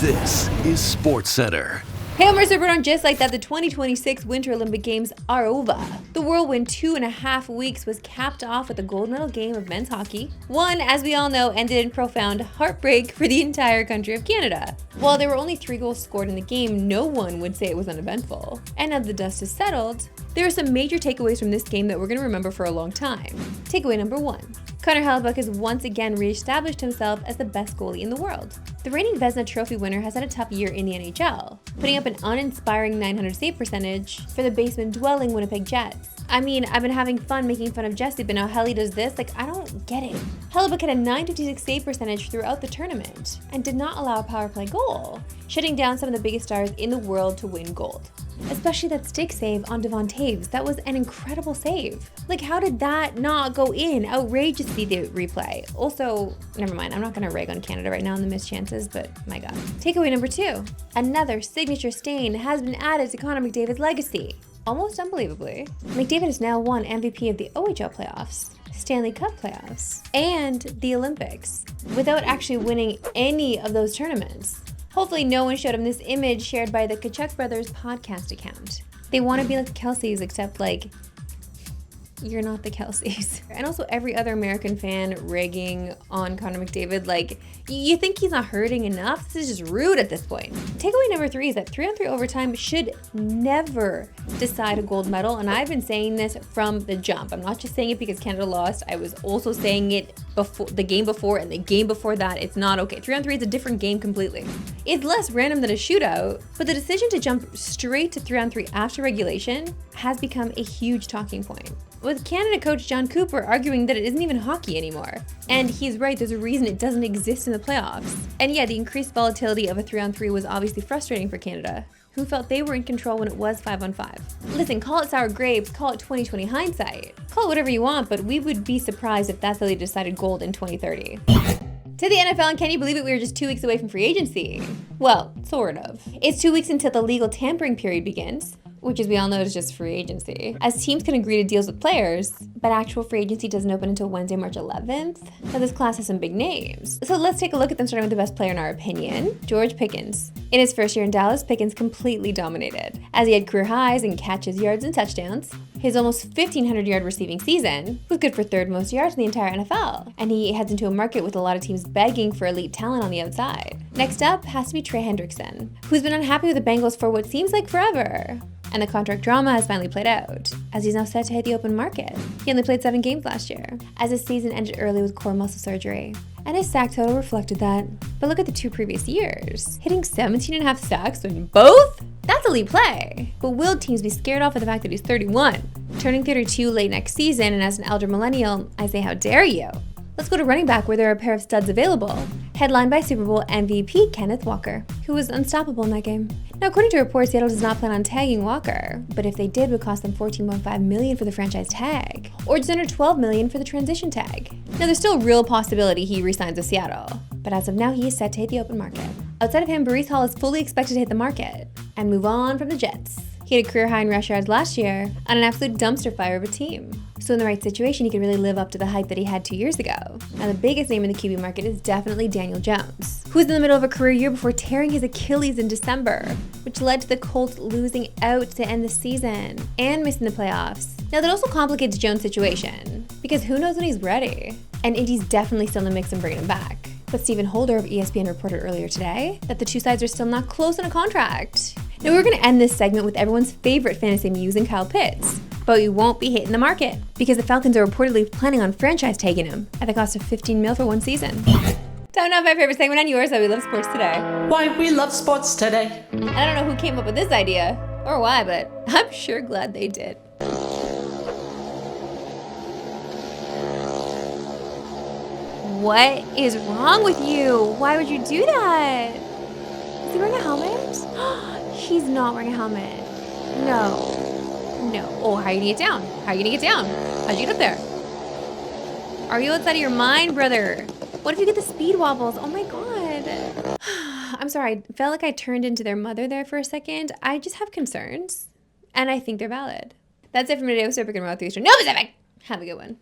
This is Sportscentre. Hey, I'm Marissa Bernard. Just like that, the 2026 Winter Olympic Games are over. The whirlwind 2.5 weeks was capped off with a gold medal game of men's hockey. One, as we all know, ended in profound heartbreak for the entire country of Canada. While there were only 3 goals scored in the game, no one would say it was uneventful. And now the dust is settled, there are some major takeaways from this game that we're going to remember for a long time. Takeaway number 1. Connor Hellebuyck has once again re-established himself as the best goalie in the world. The reigning Vezina Trophy winner has had a tough year in the NHL, putting up an uninspiring .900 save percentage for the basement-dwelling Winnipeg Jets. I mean, I've been having fun making fun of Jesse, but now Helly does this? I don't get it. Hellebuyck had a .956 save percentage throughout the tournament and did not allow a power play goal, shutting down some of the biggest stars in the world to win gold. Especially that stick save on Devon Toews. That was an incredible save. How did that not go in? Outrageous to see the replay. Also, never mind, I'm not going to rag on Canada right now on the missed chances, but my God. Takeaway number 2. Another signature stain has been added to Connor McDavid's legacy. Almost unbelievably. McDavid has now won MVP of the OHL playoffs, Stanley Cup playoffs, and the Olympics, without actually winning any of those tournaments. Hopefully no one showed him this image shared by the Kachuk Brothers podcast account. They want to be like the Kelseys, except you're not the Kelseys. And also every other American fan rigging on Connor McDavid, you think he's not hurting enough? This is just rude at this point. Takeaway number 3 is that 3-on-3 overtime should never decide a gold medal, and I've been saying this from the jump. I'm not just saying it because Canada lost. I was also saying it before the game before and the game before that. It's not okay. 3-on-3 is a different game completely. It's less random than a shootout, but the decision to jump straight to 3-on-3 after regulation has become a huge talking point, with Canada coach John Cooper arguing that it isn't even hockey anymore. And he's right, there's a reason it doesn't exist in the playoffs. And yeah, the increased volatility of a 3-on-3 was obviously frustrating for Canada, who felt they were in control when it was 5-on-5. Listen, call it sour grapes, call it 2020 hindsight. Call it whatever you want, but we would be surprised if that's how they decided gold in 2030. To the NFL, and can you believe it, we were just 2 weeks away from free agency? Well, sort of. It's 2 weeks until the legal tampering period begins, which, as we all know, is just free agency, as teams can agree to deals with players, but actual free agency doesn't open until Wednesday, March 11th. Now, this class has some big names. So let's take a look at them, starting with the best player in our opinion, George Pickens. In his first year in Dallas, Pickens completely dominated, as he had career highs in catches, yards, and touchdowns. His almost 1,500-yard receiving season was good for 3rd most yards in the entire NFL, and he heads into a market with a lot of teams begging for elite talent on the outside. Next up has to be Trey Hendrickson, who's been unhappy with the Bengals for what seems like forever. And the contract drama has finally played out, as he's now set to hit the open market. He only played 7 games last year, as his season ended early with core muscle surgery. And his sack total reflected that. But look at the 2 previous years. Hitting 17.5 sacks in both? That's elite play. But will teams be scared off of the fact that he's 31? Turning 32 late next season, and as an elder millennial, I say how dare you. Let's go to running back, where there are a pair of studs available, headlined by Super Bowl MVP Kenneth Walker, who was unstoppable in that game. Now, according to reports, Seattle does not plan on tagging Walker, but if they did, it would cost them $14.5 million for the franchise tag, or just under $12 million for the transition tag. Now, there's still a real possibility he re-signs with Seattle, but as of now, he is set to hit the open market. Outside of him, Breece Hall is fully expected to hit the market and move on from the Jets. He had a career high in rush yards last year on an absolute dumpster fire of a team. So in the right situation, he could really live up to the hype that he had 2 years ago. Now, the biggest name in the QB market is definitely Daniel Jones, who was in the middle of a career year before tearing his Achilles in December, which led to the Colts losing out to end the season and missing the playoffs. Now, that also complicates Jones' situation, because who knows when he's ready? And Indy's definitely still in the mix and bringing him back. But Stephen Holder of ESPN reported earlier today that the 2 sides are still not close on a contract. Now, we're going to end this segment with everyone's favorite fantasy muse and Kyle Pitts, but we won't be hitting the market because the Falcons are reportedly planning on franchise tagging him at the cost of $15 million for 1 season. Time now for my favorite segment on yours, that we love sports today. Why we love sports today. I don't know who came up with this idea or why, but I'm sure glad they did. What is wrong with you? Why would you do that? Is he wearing a helmet? He's not wearing a helmet. No. Oh, how are you gonna get down? How are you gonna get down? How'd you get up there? Are you outside of your mind, brother? What if you get the speed wobbles? Oh my God. I'm sorry, I felt like I turned into their mother there for a second. I just have concerns, and I think they're valid. That's it from today with Pacific and Northeastern. No Pacific! Have a good one.